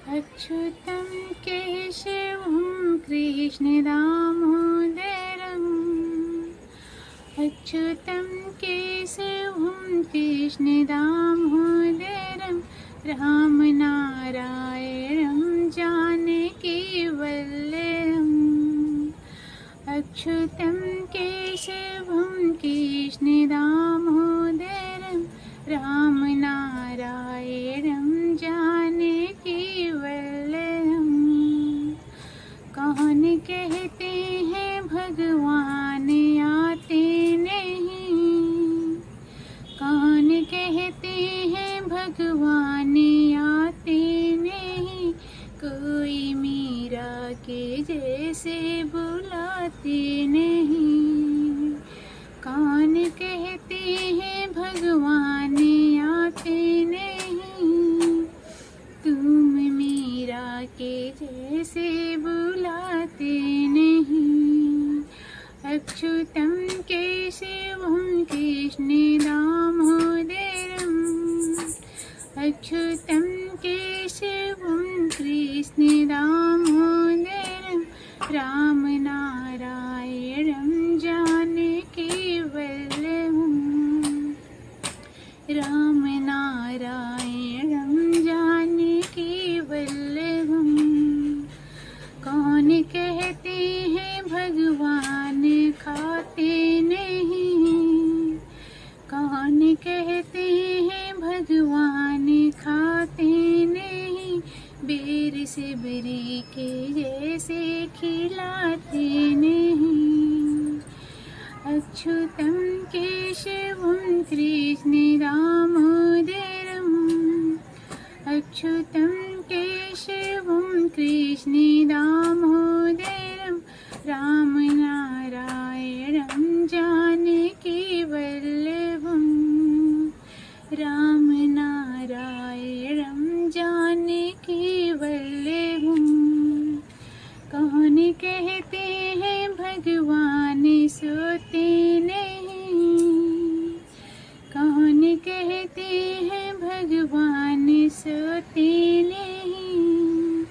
अच्युतं केशवं कृष्णदामोदरम् अच्युतं केशवं कृष्णदामोदरं रामनारायणं जानकीवल्लभम् अच्युतं केशवं कृष्णदामोदरं रामनारायणं जानकीवल्लभम्। कौन कहते हैं भगवान आते नहीं, कौन कहते हैं भगवान आते नहीं, कोई मीरा के जैसे बुलाते नहीं। कौन कहते हैं भगवान आते नहीं, तुम मीरा के जैसे बुलाते नहीं। अच्युतं केशवं कृष्णदामोदरम् अच्युतं केशवं कृष्णदामोदरं रामनारायणं जानकीवल्लभम् रामनारायणं जानकीवल्लभम्। कौन कहते हैं भगवान खाते नहीं, कौन कहते हैं भगवान खाते नहीं, बेर से बरी के जैसे खिलाते नहीं। अच्युतं केशवं कृष्णदामोदरम् अच्युतं केशवं कृष्णदामोदरं रामनारायणं जानकीवल्लभम् रामनारायणं जानकीवल्लभम्। कौन कहते हैं भगवान सोते नहीं, कौन कहते हैं भगवान सोते नहीं,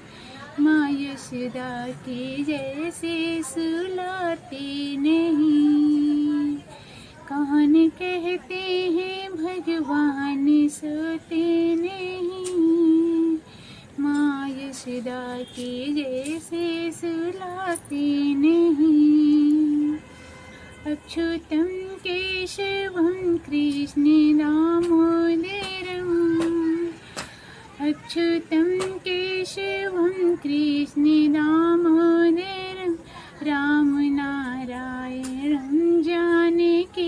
माँ यशोदा के जैसे सुलाते नहीं। कौन कहते हैं भगवान सोते नहीं, माँ यशोदा के जैसे सुलाते नहीं। अच्युतं केशवं कृष्णदामोदरम् अच्युतं केशवं कृष्णदामोदरं रामनारायणं जानकीवल्लभम्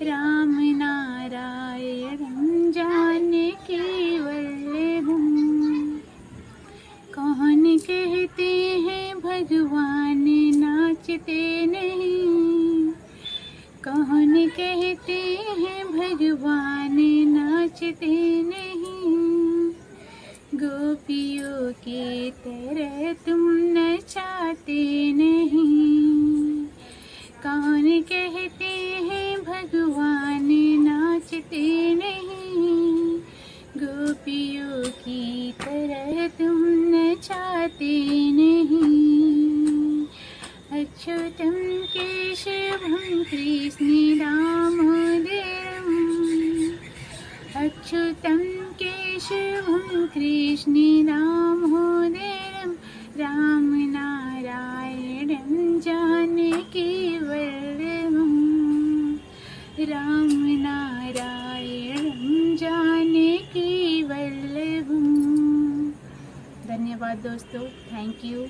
रामनारायणं जानकीवल्लभम्। कौन कहते हैं भगवान नाचते नहीं, कौन कहते हैं भगवान नाचते नहीं, गोपियों की तरह तुम नचाते नहीं। कौन कहते हैं भगवान नाचते नहीं, गोपियों की तरह तुम नचाते नहीं। अच्युतं केशवं कृष्णदामोदरम् अच्युतं केशवं कृष्णदामोदरं रामनारायणं जानकीवल्लभम् रामनारायणं जानकीवल्लभम्। धन्यवाद दोस्तों, थैंक यू।